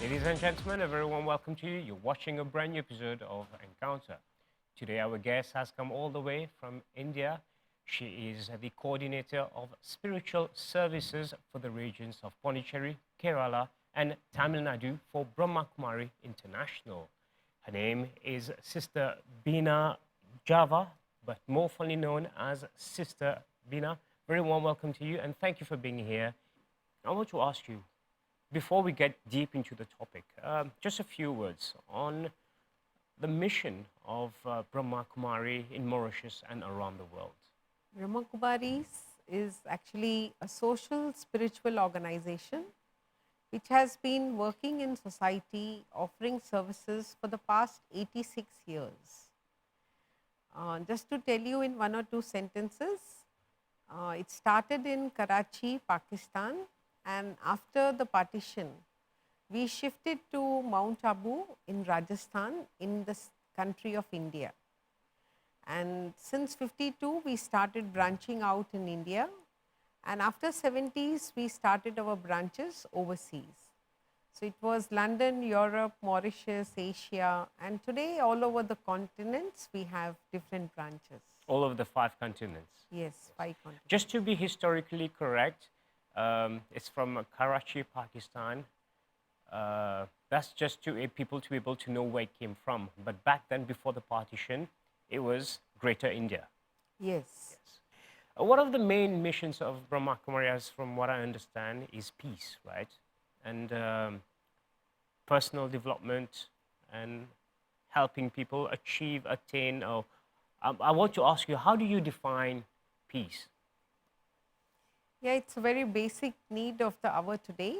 Ladies and gentlemen, a very warm welcome to you. You're watching a brand new episode of Encounter. Today, our guest has come all the way from India. She is the coordinator of spiritual services for the regions of Pondicherry, Kerala, and Tamil Nadu for Brahma Kumari International. Her name is Sister Beena Jhava, but more fondly known as Sister Beena. Very warm welcome to you, and thank you for being here. I want to ask you, before we get deep into the topic, just a few words on the mission of Brahma Kumari in Mauritius and around the world. Brahma Kumaris is actually a social spiritual organization which has been working in society offering services for the past 86 years. Just to tell you in one or two sentences, it started in Karachi, Pakistan, and after the partition, we shifted to Mount Abu in Rajasthan in the country of India. And since 52, we started branching out in India. And after 70s, we started our branches overseas. So it was London, Europe, Mauritius, Asia, and today all over the continents, we have different branches. All over the 5 continents. Yes, 5 continents. Just to be historically correct, it's from Karachi, Pakistan. That's just to people to be able to know where it came from. But back then, before the partition, it was Greater India. Yes. One of the main missions of Brahma Kumaris, from what I understand, is peace, right? And personal development and helping people achieve, attain. I want to ask you, how do you define peace? Yeah, it's a very basic need of the hour today.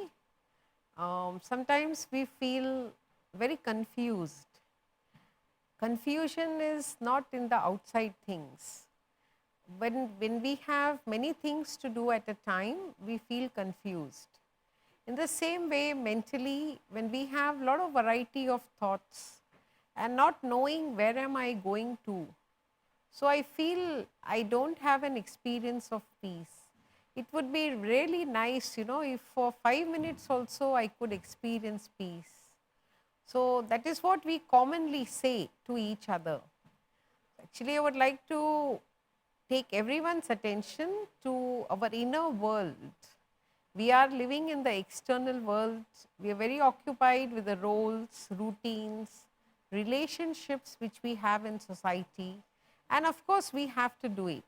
Sometimes we feel very confused. Confusion is not in the outside things. When we have many things to do at a time, we feel confused. In the same way, mentally, when we have a lot of variety of thoughts and not knowing where am I going to, so I feel I don't have an experience of peace. It would be really nice, if for 5 minutes also I could experience peace. So that is what we commonly say to each other. Actually, I would like to take everyone's attention to our inner world. We are living in the external world. We are very occupied with the roles, routines, relationships which we have in society. And of course, we have to do it.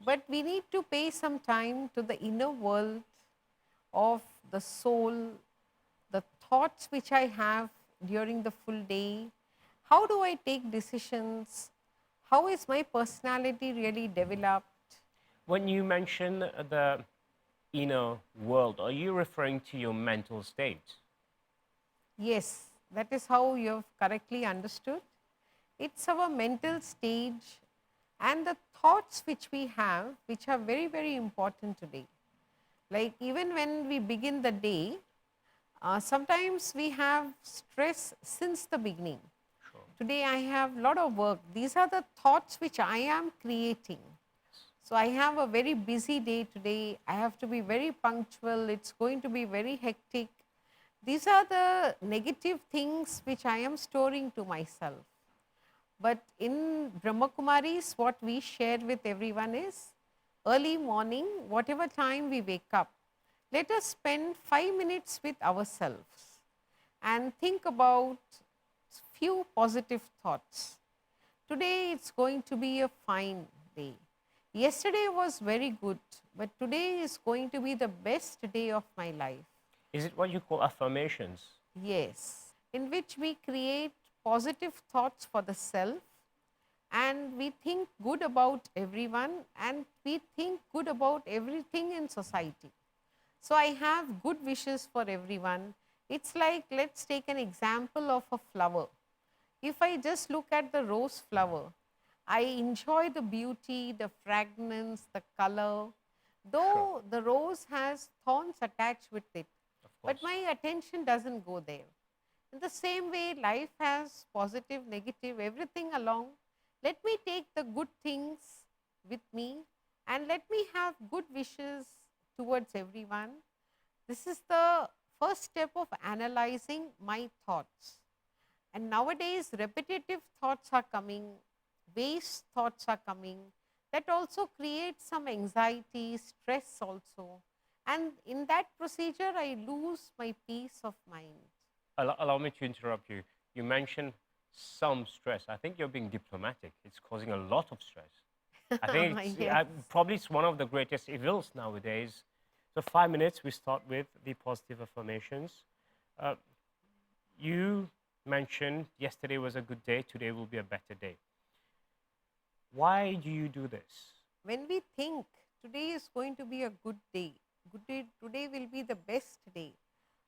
But we need to pay some time to the inner world of the soul, the thoughts which I have during the full day. How do I take decisions? How is my personality really developed? When you mention the inner world, are you referring to your mental state? Yes, that is how you have correctly understood. It's our mental stage and the thoughts which we have, which are very, very important today. Like even when we begin the day, sometimes we have stress since the beginning. Sure. Today I have a lot of work. These are the thoughts which I am creating. So I have a very busy day today. I have to be very punctual. It's going to be very hectic. These are the negative things which I am storing to myself. But in Brahma Kumaris, what we share with everyone is early morning, whatever time we wake up, let us spend 5 minutes with ourselves and think about few positive thoughts. Today it's going to be a fine day. Yesterday was very good, but today is going to be the best day of my life. Is it what you call affirmations? Yes, in which we create positive thoughts for the self and we think good about everyone and we think good about everything in society. So I have good wishes for everyone. It's like, let's take an example of a flower. If I just look at the rose flower, I enjoy the beauty, the fragrance, the color, though the rose has thorns attached with it, but my attention doesn't go there. In the same way, life has positive, negative, everything along. Let me take the good things with me and let me have good wishes towards everyone. This is the first step of analyzing my thoughts. And nowadays, repetitive thoughts are coming, waste thoughts are coming. That also creates some anxiety, stress also. And in that procedure, I lose my peace of mind. Allow me to interrupt you. You mentioned some stress. I think you're being diplomatic. It's causing a lot of stress. I think Yes. probably it's one of the greatest evils nowadays. So 5 minutes, we start with the positive affirmations. Uh, you mentioned yesterday was a good day, today will be a better day. Why do you do this? When we think today is going to be a good day, today will be the best day.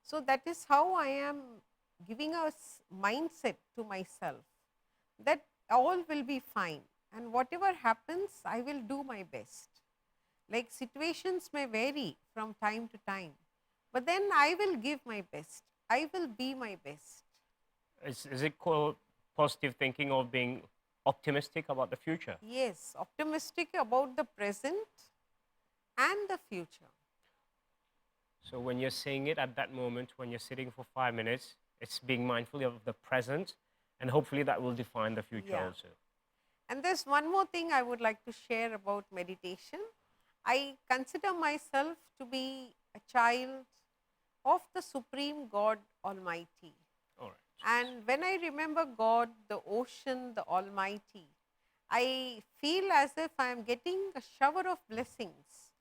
So that is how I am giving a mindset to myself that all will be fine and whatever happens, I will do my best. Like situations may vary from time to time, but then I will give my best. I will be my best. Is it called positive thinking or being optimistic about the future? Yes, optimistic about the present and the future. So when you're saying it at that moment, when you're sitting for 5 minutes, it's being mindful of the present, and hopefully that will define the future Yeah. also. And there's one more thing I would like to share about meditation. I consider myself to be a child of the Supreme God Almighty. All right. And when I remember God, the ocean, the Almighty, I feel as if I am getting a shower of blessings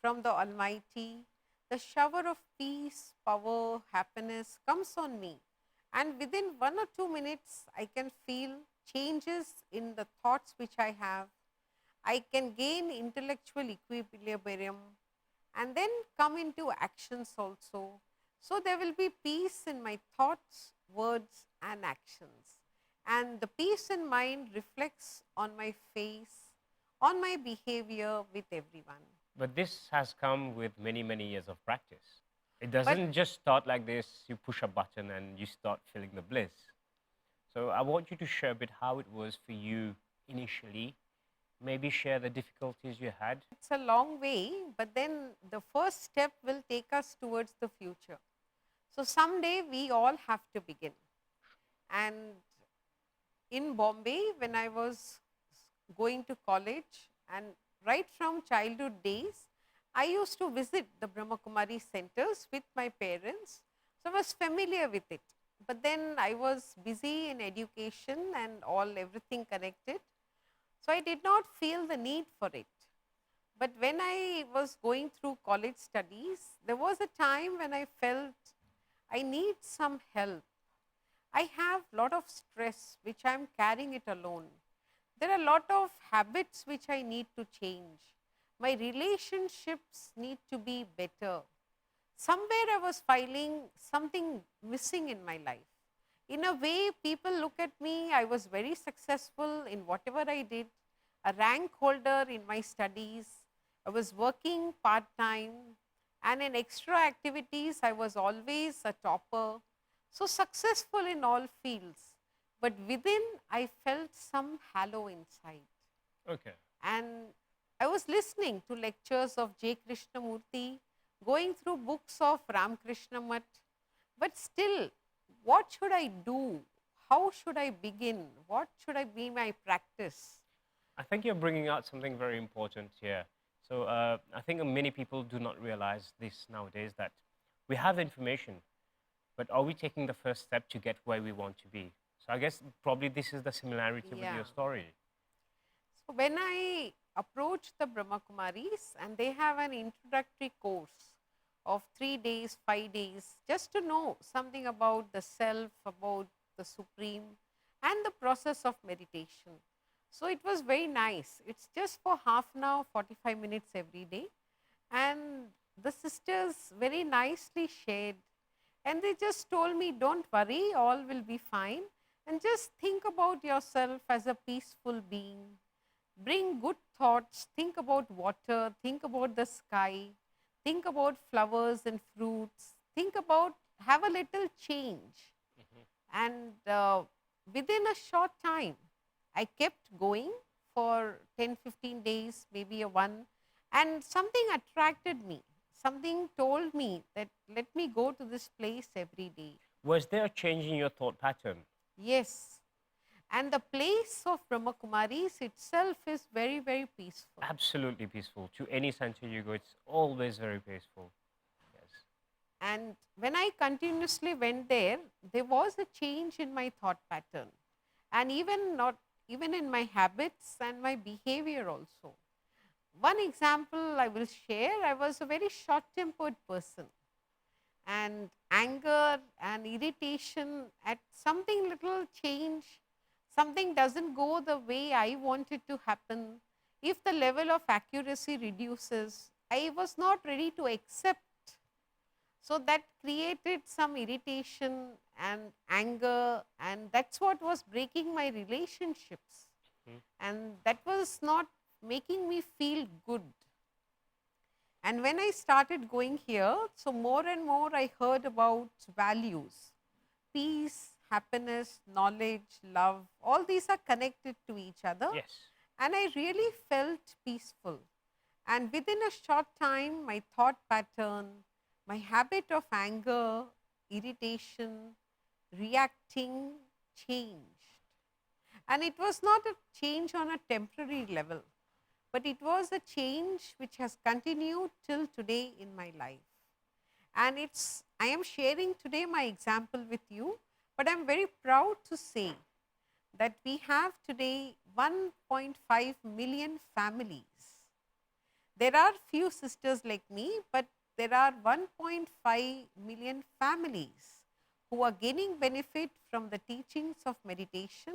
from the Almighty. The shower of peace, power, happiness comes on me. And within 1 or 2 minutes, I can feel changes in the thoughts which I have. I can gain intellectual equilibrium and then come into actions also. So there will be peace in my thoughts, words, and actions. And the peace in mind reflects on my face, on my behavior with everyone. But this has come with many, many years of practice. It But doesn't just start like this, you push a button and you start feeling the bliss. So I want you to share a bit how it was for you initially. Maybe share the difficulties you had. it's a long way, but then the first step will take us towards the future. So someday we all have to begin. And in Bombay, when I was going to college and right from childhood days, I used to visit the Brahma Kumari centers with my parents. So I was familiar with it. But then I was busy in education and everything connected. So I did not feel the need for it. But when I was going through college studies, there was a time when I felt I need some help. I have a lot of stress which I am carrying it alone. There are a lot of habits which I need to change. My relationships need to be better. Somewhere I was feeling something missing in my life. In a way, people look at me, I was very successful in whatever I did, a rank holder in my studies. I was working part time, and in extra activities, I was always a topper. So successful in all fields. But within, I felt some hollow inside. Okay. And I was listening to lectures of J. Krishnamurti, going through books of Ram Krishna Mat. But still, what should I do? How should I begin? What should I be my practice? I think you're bringing out something very important here. So I think many people do not realize this nowadays that we have information, but are we taking the first step to get where we want to be? So I guess probably this is the similarity with Yeah. your story. So when I approached the Brahma Kumaris, and they have an introductory course of 3 days, 5 days, just to know something about the self, about the Supreme, and the process of meditation. So it was very nice. It's just for half an hour, 45 minutes every day. And the sisters very nicely shared. And they just told me, don't worry, all will be fine. And just think about yourself as a peaceful being. Bring good thoughts, think about water, think about the sky, think about flowers and fruits, think about, have a little change. And within a short time, I kept going for 10, 15 days, maybe a one, and something attracted me. something told me that let me go to this place every day. Was there a change in your thought pattern? Yes. And the place of Brahma Kumaris itself is very, very peaceful. Absolutely peaceful. To any center you go, it's always very peaceful. Yes. And when I continuously went there, there was a change in my thought pattern. And even not even in my habits and my behavior also. One example I will share, I was a very short tempered person, and anger and irritation at something little change, something doesn't go the way I want it to happen, if the level of accuracy reduces, I was not ready to accept. So that created some irritation and anger, and that's what was breaking my relationships. And that was not making me feel good. And when I started going here, so more and more I heard about values, peace, happiness, knowledge, love, all these are connected to each other. Yes. And I really felt peaceful. And within a short time, my thought pattern, my habit of anger, irritation, reacting changed. And it was not a change on a temporary level, but it was a change which has continued till today in my life. And I am sharing today my example with you, but I am very proud to say that we have today 1.5 million families. There are few sisters like me, but there are 1.5 million families who are gaining benefit from the teachings of meditation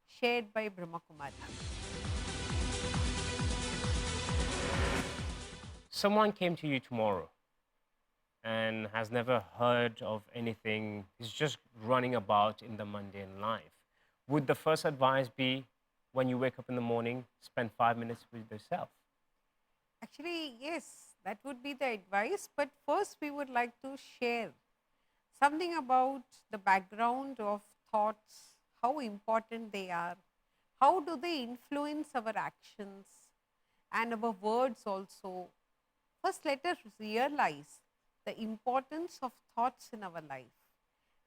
shared by Brahma Kumari. Someone came to you tomorrow and has never heard of anything, is just running about in the mundane life. Would the first advice be, when you wake up in the morning, spend 5 minutes with yourself? Actually, yes, that would be the advice. But first, we would like to share something about the background of thoughts, how important they are, how do they influence our actions and our words also. First, let us realize the importance of thoughts in our life.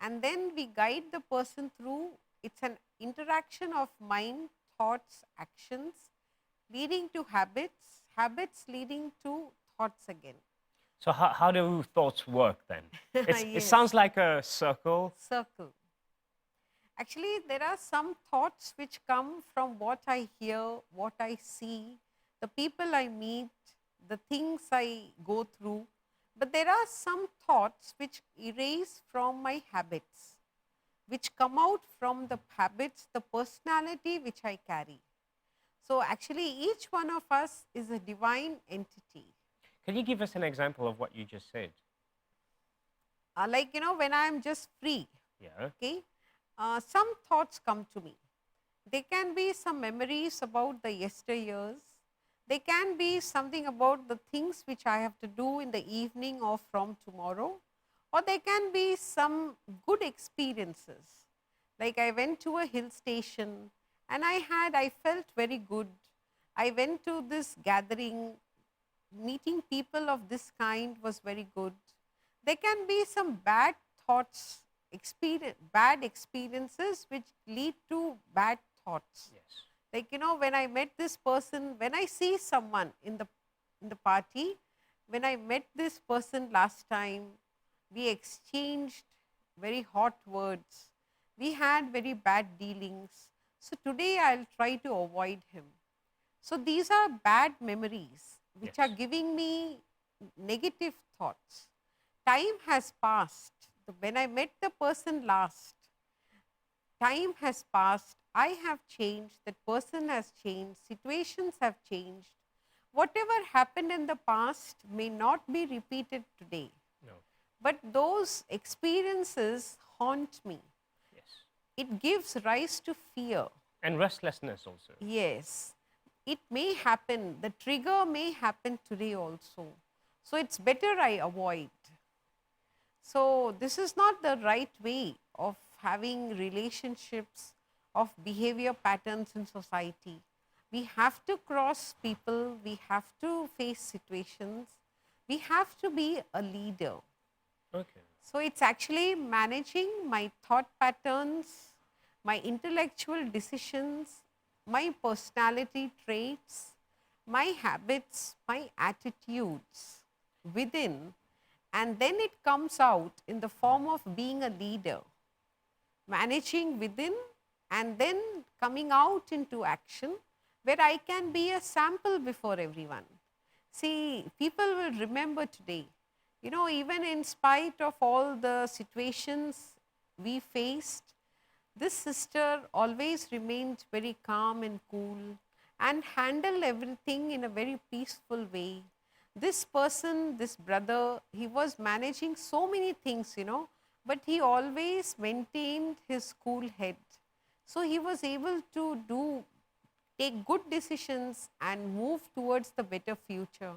And then we guide the person through. It's an interaction of mind, thoughts, actions, leading to habits, habits leading to thoughts again. So how do thoughts work then? It Yes. sounds like a circle. Circle. Actually, there are some thoughts which come from what I hear, what I see, the people I meet, the things I go through. But there are some thoughts which erase from my habits, which come out from the habits, the personality which I carry. So actually, each one of us is a divine entity. Can you give us an example of what you just said? Like, when I am just free, Yeah. okay, some thoughts come to me. They can be some memories about the yesteryears. They can be something about the things which I have to do in the evening or from tomorrow. Or they can be some good experiences. Like I went to a hill station and I felt very good. I went to this gathering, meeting people of this kind was very good. There can be some bad thoughts, bad experiences which lead to bad thoughts. Yes. Like, when I met this person, when I see someone in the party, when I met this person last time, we exchanged very hot words. We had very bad dealings. So today I'll try to avoid him. So these are bad memories which Yes. are giving me negative thoughts. Time has passed. When I met the person last, time has passed. I have changed. That person has changed. Situations have changed. Whatever happened in the past may not be repeated today. No. But those experiences haunt me. Yes. It gives rise to fear. And restlessness also. Yes, it may happen. The trigger may happen today also. So it's better I avoid. So this is not the right way of having relationships, of behavior patterns in society. We have to cross people, we have to face situations. We have to be a leader. Okay. So it's actually managing my thought patterns, my intellectual decisions, my personality traits, my habits, my attitudes within, and then it comes out in the form of being a leader, managing within and then coming out into action where I can be a sample before everyone. See, people will remember today, even in spite of all the situations we faced, this sister always remained very calm and cool and handled everything in a very peaceful way. This person, this brother, he was managing so many things, but he always maintained his cool head. So he was able to take good decisions and move towards the better future.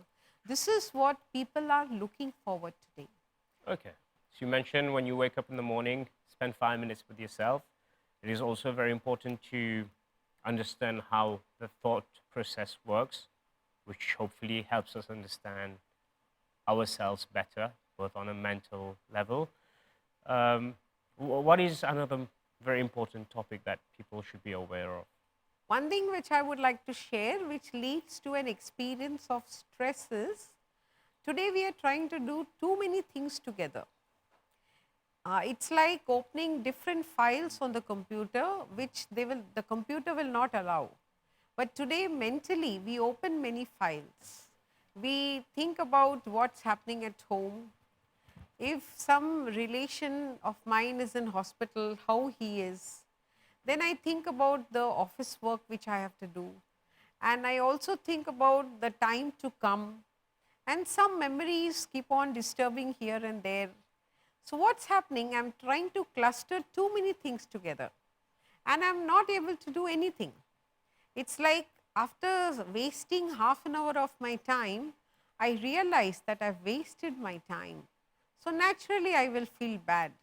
This is what people are looking forward today. Okay. So you mentioned when you wake up in the morning, spend 5 minutes with yourself. It is also very important to understand how the thought process works, which hopefully helps us understand ourselves better, both on a mental level. What is another very important topic that people should be aware of? One thing which I would like to share, which leads to an experience of stress, is today we are trying to do too many things together. It's like opening different files on the computer, which the computer will not allow. But today, mentally, we open many files. We think about what's happening at home. If some relation of mine is in hospital, how he is. Then I think about the office work which I have to do. And I also think about the time to come. And some memories keep on disturbing here and there. So what's happening? I'm trying to cluster too many things together. And I'm not able to do anything. It's like after wasting half an hour of my time, I realize that I've wasted my time. So naturally, I will feel bad.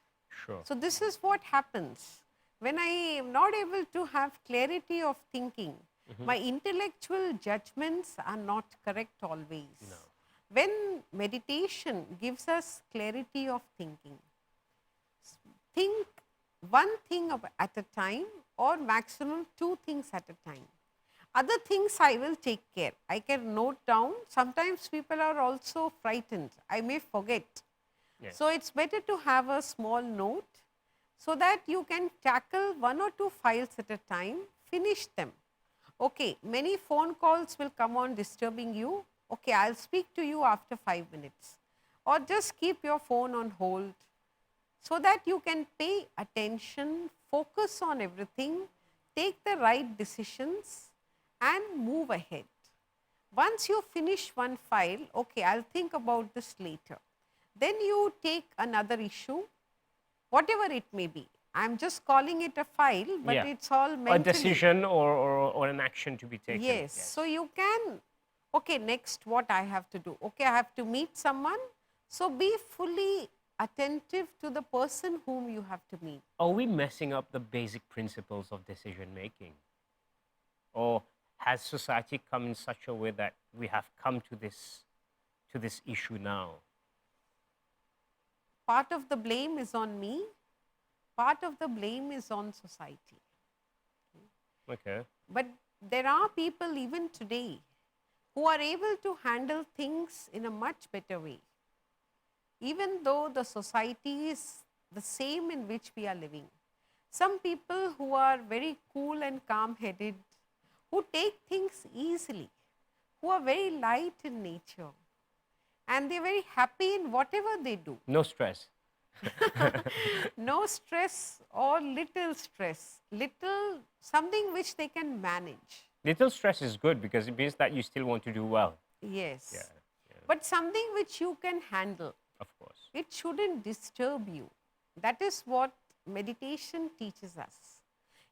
Sure. So this is what happens. When I am not able to have clarity of thinking, my intellectual judgments are not correct always. No. When meditation gives us clarity of thinking, think one thing at a time or maximum two things at a time. Other things I will take care. I can note down. Sometimes people are also frightened. I may forget. Yes. So it's better to have a small note so that you can tackle one or two files at a time, finish them. Okay, many phone calls will come on disturbing you. Okay, I'll speak to you after 5 minutes. Or just keep your phone on hold so that you can pay attention, focus on everything, take the right decisions and move ahead. Once you finish one file, okay, I'll think about this later. Then you take another issue, whatever it may be. I'm just calling it a file, but Yeah. it's all A mentally. decision or an action to be taken. Yes. So you can, okay, next what I have to do? Okay, I have to meet someone. So be fully attentive to the person whom you have to meet. Are we messing up the basic principles of decision making? Or has society come in such a way that we have come to this issue now? Part of the blame is on me, part of the blame is on society. Okay. But there are people even today who are able to handle things in a much better way, even though the society is the same in which we are living. Some people who are very cool and calm-headed, who take things easily, who are very light in nature, and they're very happy in whatever they do. No stress. No stress or little stress, little something which they can manage. Little stress is good because it means that you still want to do well. Yes. Yeah. But something which you can handle. Of course. It shouldn't disturb you. That is what meditation teaches us.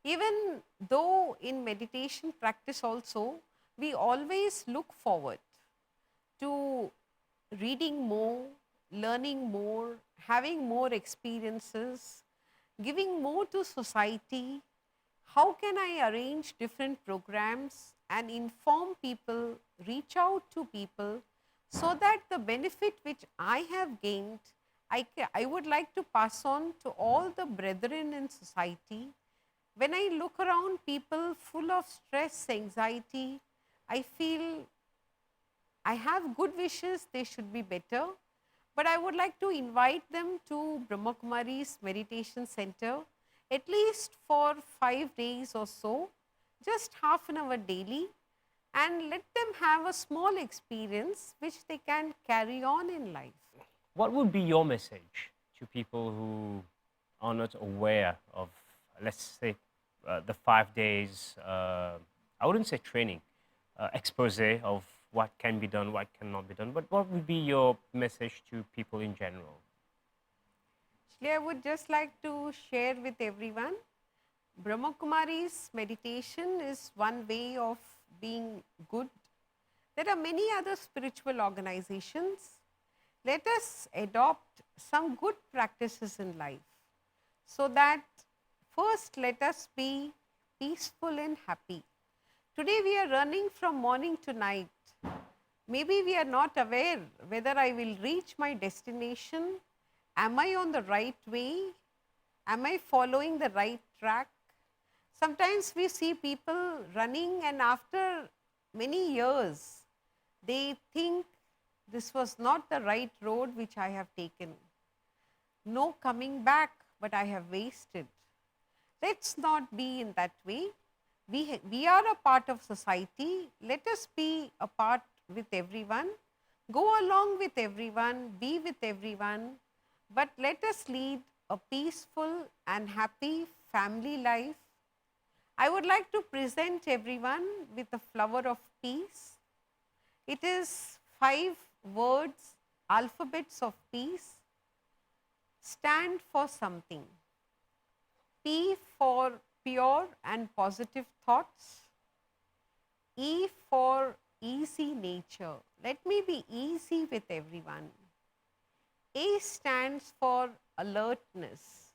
Even though in meditation practice also, we always look forward to reading more, learning more, having more experiences, giving more to society. How can I arrange different programs and inform people, reach out to people so that the benefit which I have gained, I would like to pass on to all the brethren in society. When I look around people full of stress, anxiety, I feel I have good wishes, they should be better. But I would like to invite them to Brahma Kumari's meditation center at least for 5 days or so, just half an hour daily, and let them have a small experience which they can carry on in life. What would be your message to people who are not aware of, let's say, the 5 days, I wouldn't say training, expose of what can be done, what cannot be done, but what would be your message to people in general? Actually, I would just like to share with everyone, Brahma Kumari's meditation is one way of being good. There are many other spiritual organizations. Let us adopt some good practices in life so that first let us be peaceful and happy. Today we are running from morning to night. Maybe we are not aware whether I will reach my destination. Am I on the right way? Am I following the right track? Sometimes we see people running, and after many years, they think this was not the right road which I have taken. No coming back, but I have wasted. Let's not be in that way. We are a part of society. Let us be a part with everyone. Go along with everyone, be with everyone, but let us lead a peaceful and happy family life. I would like to present everyone with a flower of peace. It is 5 words, alphabets of peace. Stand for something. P for pure and positive thoughts. E for easy nature. Let me be easy with everyone. A stands for alertness,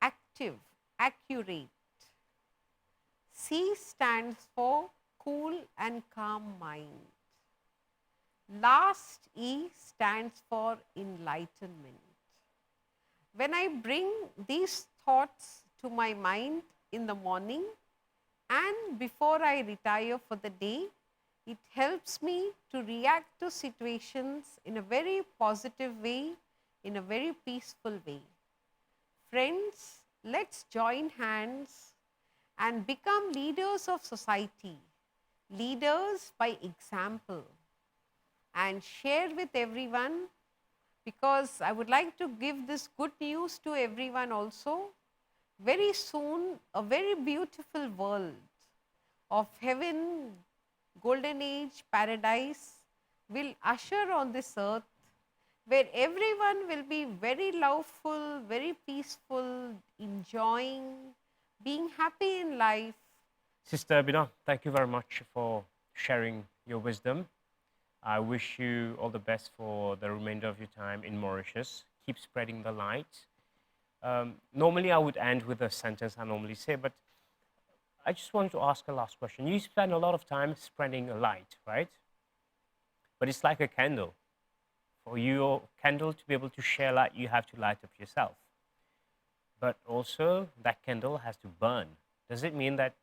active, accurate. C stands for cool and calm mind. Last E stands for enlightenment. When I bring these thoughts to my mind in the morning and before I retire for the day, it helps me to react to situations in a very positive way, in a very peaceful way. Friends, let's join hands and become leaders of society, leaders by example, and share with everyone, because I would like to give this good news to everyone also. Very soon, a very beautiful world of heaven, golden age, paradise will usher on this earth, where everyone will be very loveful, very peaceful, enjoying, being happy in life. Sister Beena, thank you very much for sharing your wisdom. I wish you all the best for the remainder of your time in Mauritius. Keep spreading the light. Normally, I would end with a sentence I normally say, but I just wanted to ask a last question. You spend a lot of time spreading a light, right? But it's like a candle. For your candle to be able to share light, you have to light up yourself. But also, that candle has to burn. Does it mean that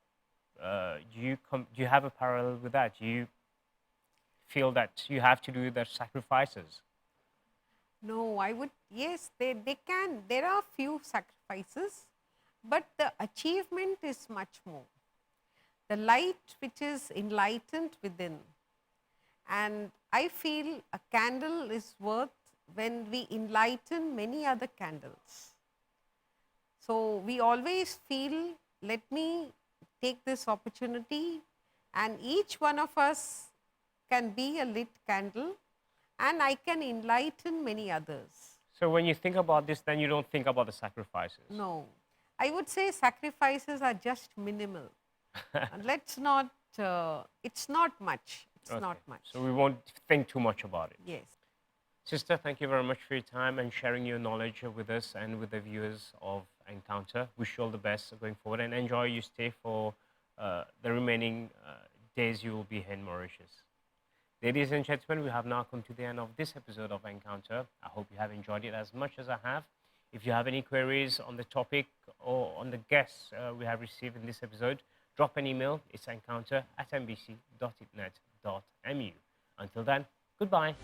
do you have a parallel with that? Do you feel that you have to do the sacrifices? No, I would, yes, they can. There are few sacrifices, but the achievement is much more. The light which is enlightened within. And I feel a candle is worth when we enlighten many other candles. So we always feel, let me take this opportunity, and each one of us can be a lit candle, and I can enlighten many others. So when you think about this, then you don't think about the sacrifices. No, I would say sacrifices are just minimal. And let's not, it's not much. It's Okay. not much. So we won't think too much about it. Yes. Sister, thank you very much for your time and sharing your knowledge with us and with the viewers of Encounter. Wish you all the best going forward and enjoy your stay for the remaining days you will be here in Mauritius. Ladies and gentlemen, we have now come to the end of this episode of Encounter. I hope you have enjoyed it as much as I have. If you have any queries on the topic or on the guests we have received in this episode, drop an email. It's encounter@nbc.itnet.mu. Until then, goodbye.